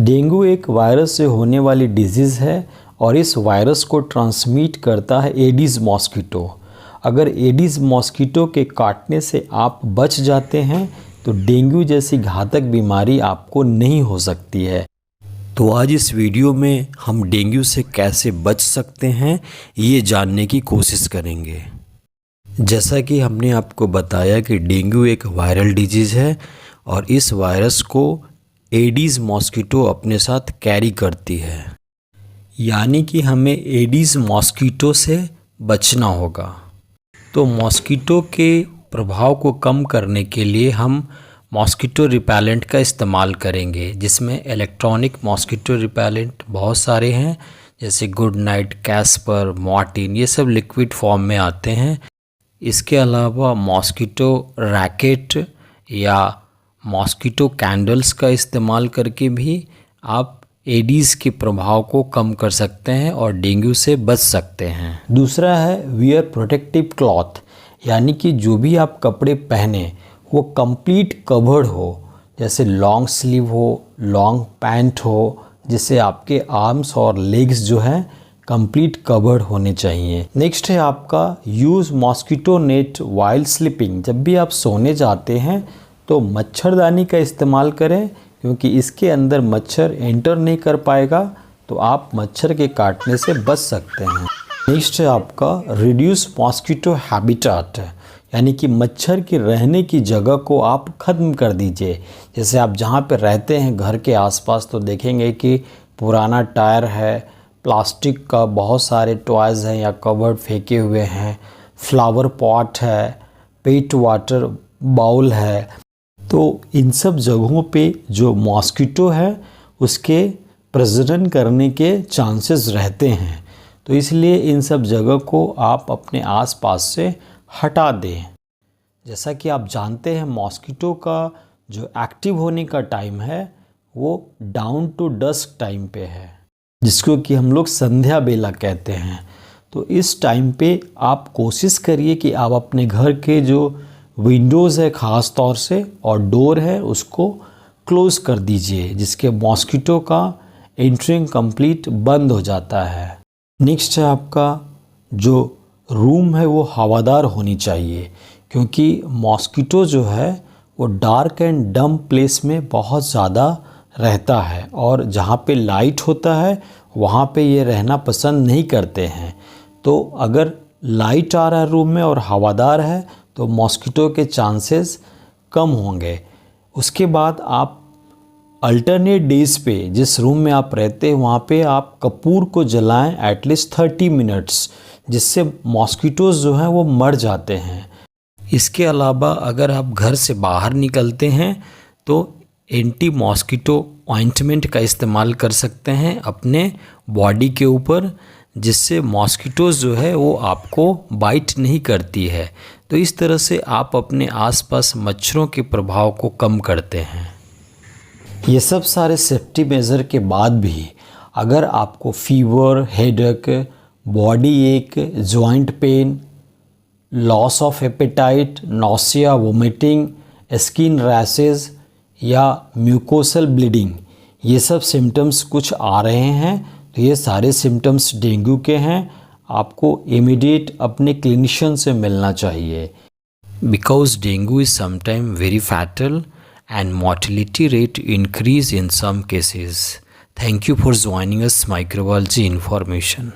Dengue एक virus से होने वाली डिजीज़ है और इस वायरस को ट्रांसमिट करता है एडिस मॉस्किटो। अगर एडिस मॉस्किटो के काटने से आप बच जाते हैं तो डेंगू जैसी घातक बीमारी आपको नहीं हो सकती है। तो आज इस वीडियो में हम डेंगू से कैसे बच सकते हैं ये जानने की कोशिश करेंगे। जैसा कि हमने आपको बताया कि डेंगू एक वायरल डिजीज़ है और इस वायरस को एडिस मॉस्किटो अपने साथ कैरी करती है, यानी कि हमें एडिस मॉस्किटो से बचना होगा। तो मॉस्किटो के प्रभाव को कम करने के लिए हम मॉस्किटो रिपेलेंट का इस्तेमाल करेंगे, जिसमें इलेक्ट्रॉनिक मॉस्किटो रिपेलेंट बहुत सारे हैं, जैसे गुड नाइट, कैस्पर, मॉर्टिन, ये सब लिक्विड फॉर्म में आते हैं। इसके अलावा मॉस्किटो रैकेट या मॉस्किटो कैंडल्स का इस्तेमाल करके भी आप एडिस के प्रभाव को कम कर सकते हैं और डेंगू से बच सकते हैं। दूसरा है वियर प्रोटेक्टिव क्लॉथ, यानी कि जो भी आप कपड़े पहने वो कंप्लीट कवर्ड हो, जैसे लॉन्ग स्लीव हो, लॉन्ग पैंट हो, जिससे आपके आर्म्स और लेग्स जो हैं कंप्लीट कवर्ड होने चाहिए। नेक्स्ट है आपका use mosquito net while sleeping. जब भी आप सोने जाते हैं तो मच्छरदानी का इस्तेमाल करें, क्योंकि इसके अंदर मच्छर एंटर नहीं कर पाएगा, तो आप मच्छर के काटने से बच सकते हैं। नेक्स्ट है आपका रिड्यूस मॉस्किटो हैबिटेट, यानी कि मच्छर की रहने की जगह को आप ख़त्म कर दीजिए। जैसे आप जहाँ पे रहते हैं घर के आसपास, तो देखेंगे कि पुराना टायर है, प्लास्टिक का बहुत सारे टॉयज़ हैं या कवर्ड फेंके हुए हैं, फ्लावर पॉट है, पेट वाटर बाउल है। तो इन सब जगहों पे जो मॉस्किटो है उसके प्रजनन करने के चांसेस रहते हैं, तो इसलिए इन सब जगह को आप अपने आसपास से हटा दें। जैसा कि आप जानते हैं मॉस्किटो का जो एक्टिव होने का टाइम है वो डाउन टू डस्क टाइम पे है, जिसको कि हम लोग संध्या बेला कहते हैं। तो इस टाइम पे आप कोशिश करिए कि आप अपने घर के जो विंडोज़ है ख़ास तौर से और डोर है उसको क्लोज़ कर दीजिए, जिसके मॉस्किटो का एंट्रिंग कंप्लीट बंद हो जाता है। नेक्स्ट है आपका जो रूम है वो हवादार होनी चाहिए, क्योंकि मॉस्किटो जो है वो डार्क एंड डम प्लेस में बहुत ज़्यादा रहता है और जहाँ पे लाइट होता है वहाँ पे ये रहना पसंद नहीं करते हैं। तो अगर लाइट आ रहा है रूम में और हवादार है तो मॉस्किटो के चांसेस कम होंगे। उसके बाद आप अल्टरनेट डेज पे जिस रूम में आप रहते हैं वहाँ पे आप कपूर को जलाएं एटलीस्ट 30 मिनट्स, जिससे मॉस्किटोज़ जो हैं वो मर जाते हैं। इसके अलावा अगर आप घर से बाहर निकलते हैं तो एंटी मॉस्किटो ऑइंटमेंट का इस्तेमाल कर सकते हैं अपने बॉडी के ऊपर, जिससे मॉस्किटोज़ जो है वो आपको बाइट नहीं करती है। तो इस तरह से आप अपने आसपास मच्छरों के प्रभाव को कम करते हैं। ये सब सारे सेफ्टी मेज़र के बाद भी अगर आपको फीवर, हेडेक, बॉडी एक, joint pain, loss of appetite, nausea, vomiting, skin rashes या म्यूकोसल ब्लीडिंग, ये सब सिम्टम्स कुछ आ रहे हैं, तो ये सारे सिम्टम्स डेंगू के हैं। आपको इमीडिएट अपने क्लिनिशियन से मिलना चाहिए, because dengue is sometime very fatal and mortality rate increase in some cases. Thank you for joining us microbiology information.